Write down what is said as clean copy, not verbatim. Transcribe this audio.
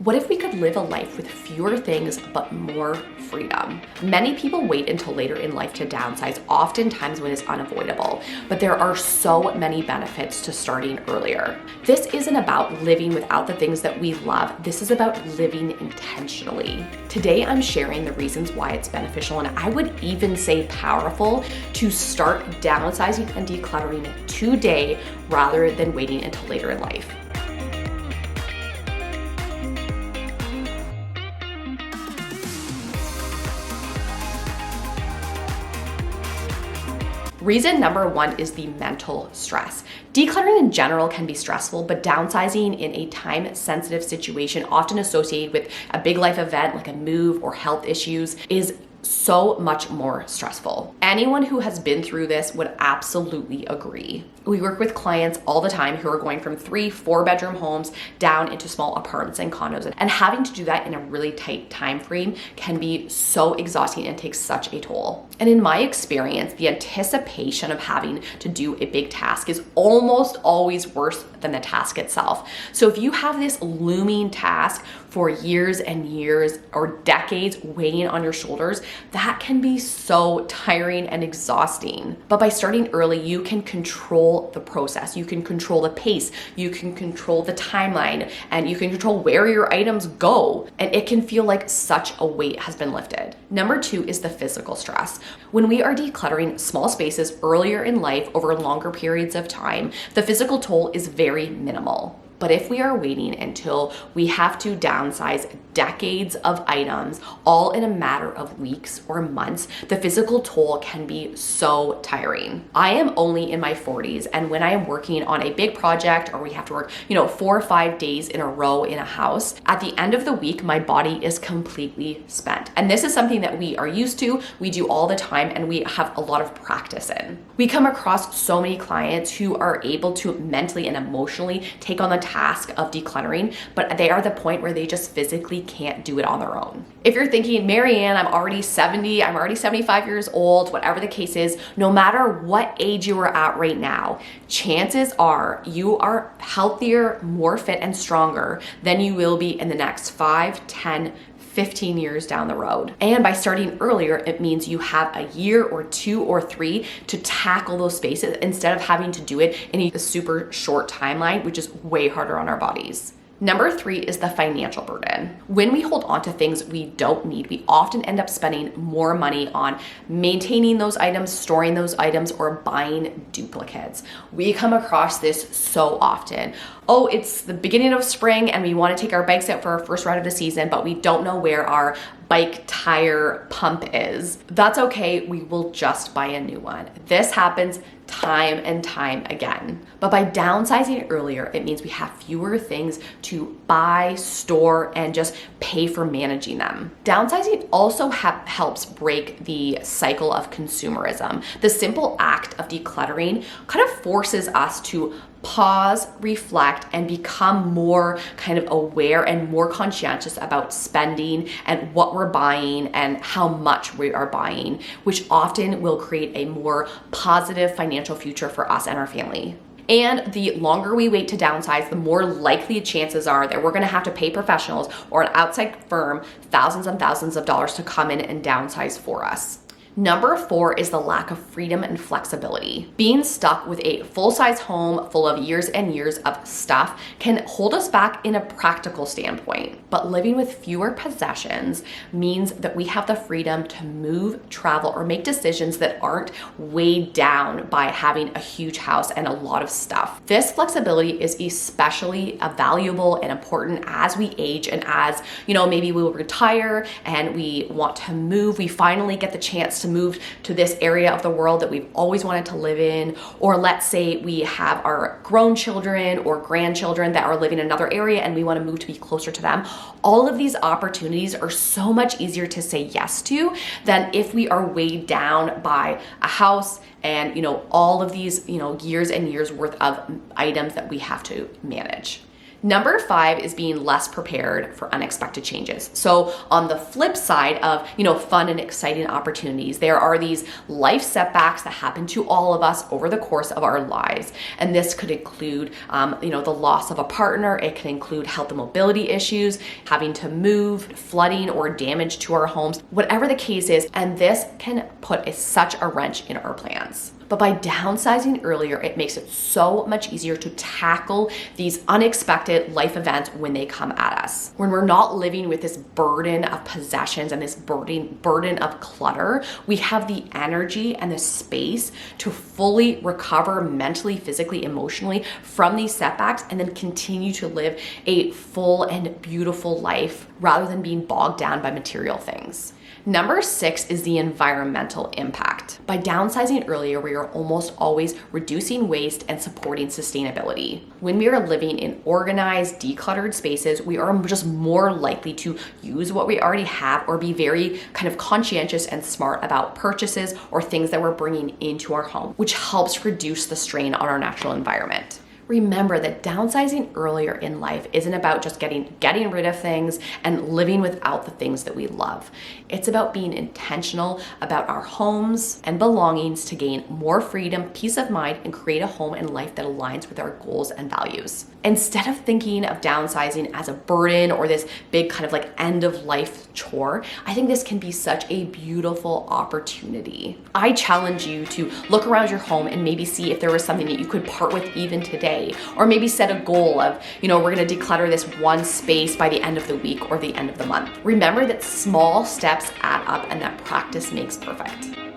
What if we could live a life with fewer things but more freedom? Many people wait until later in life to downsize, oftentimes when it's unavoidable, but there are so many benefits to starting earlier. This isn't about living without the things that we love. This is about living intentionally. Today, I'm sharing the reasons why it's beneficial, and I would even say powerful, to start downsizing and decluttering today rather than waiting until later in life. Reason number one is the mental stress. Decluttering in general can be stressful, but downsizing in a time-sensitive situation, often associated with a big life event like a move or health issues, is so much more stressful. Anyone who has been through this would absolutely agree. We work with clients all the time who are going from 3-4 bedroom homes down into small apartments and condos, and having to do that in a really tight time frame can be so exhausting and take such a toll. And in my experience, the anticipation of having to do a big task is almost always worse than the task itself. So if you have this looming task for years and years or decades weighing on your shoulders, that can be so tiring and exhausting. But by starting early, you can control the process, you can control the pace, you can control the timeline, and you can control where your items go. And it can feel like such a weight has been lifted. Number two is the physical stress. When we are decluttering small spaces earlier in life over longer periods of time, the physical toll is very minimal. But if we are waiting until we have to downsize decades of items all in a matter of weeks or months, the physical toll can be so tiring. I am only in my 40s, and when I am working on a big project or we have to work, 4 or 5 days in a row in a house, at the end of the week, my body is completely spent. And this is something that we are used to, we do all the time, and we have a lot of practice in. We come across so many clients who are able to mentally and emotionally take on the task of decluttering, but they are at the point where they just physically can't do it on their own. If you're thinking, Marianne, I'm already 70, I'm already 75 years old, whatever the case is, no matter what age you are at right now, chances are you are healthier, more fit, and stronger than you will be in the next 5, 10, 15 years down the road. And by starting earlier, it means you have a year or 2 or 3 to tackle those spaces instead of having to do it in a super short timeline, which is way harder on our bodies. Number 3 is the financial burden. When we hold on to things we don't need, we often end up spending more money on maintaining those items, storing those items, or buying duplicates. We come across this so often. Oh, it's the beginning of spring and we want to take our bikes out for our first ride of the season, but we don't know where our bike tire pump is. That's okay, we will just buy a new one. This happens time and time again. But by downsizing earlier, it means we have fewer things to buy, store, and just pay for managing them. Downsizing also helps break the cycle of consumerism. The simple act of decluttering kind of forces us to pause, reflect, and become more kind of aware and more conscientious about spending and what we're buying and how much we are buying, which often will create a more positive financial future for us and our family. And the longer we wait to downsize, the more likely chances are that we're gonna have to pay professionals or an outside firm thousands and thousands of dollars to come in and downsize for us. Number 4 is the lack of freedom and flexibility. Being stuck with a full-size home full of years and years of stuff can hold us back in a practical standpoint. But living with fewer possessions means that we have the freedom to move, travel, or make decisions that aren't weighed down by having a huge house and a lot of stuff. This flexibility is especially valuable and important as we age and as, maybe we'll retire and we want to move. We finally get the chance to move to this area of the world that we've always wanted to live in, or let's say we have our grown children or grandchildren that are living in another area and we want to move to be closer to them. All of these opportunities are so much easier to say yes to than if we are weighed down by a house and all of these years and years worth of items that we have to manage. Number 5 is being less prepared for unexpected changes. So on the flip side of, fun and exciting opportunities, there are these life setbacks that happen to all of us over the course of our lives. And this could include, the loss of a partner. It can include health and mobility issues, having to move, flooding, or damage to our homes, whatever the case is. And this can put such a wrench in our plans. But by downsizing earlier, it makes it so much easier to tackle these unexpected life events when they come at us. When we're not living with this burden of possessions and this burden of clutter, we have the energy and the space to fully recover mentally, physically, emotionally from these setbacks and then continue to live a full and beautiful life rather than being bogged down by material things. Number 6 is the environmental impact. By downsizing earlier, we are almost always reducing waste and supporting sustainability. When we are living in organized, decluttered spaces, we are just more likely to use what we already have or be very kind of conscientious and smart about purchases or things that we're bringing into our home, which helps reduce the strain on our natural environment. Remember that downsizing earlier in life isn't about just getting rid of things and living without the things that we love. It's about being intentional about our homes and belongings to gain more freedom, peace of mind, and create a home and life that aligns with our goals and values. Instead of thinking of downsizing as a burden or this big kind of like end of life chore, I think this can be such a beautiful opportunity. I challenge you to look around your home and maybe see if there was something that you could part with even today. Or maybe set a goal of, we're going to declutter this one space by the end of the week or the end of the month. Remember that small steps add up and that practice makes perfect.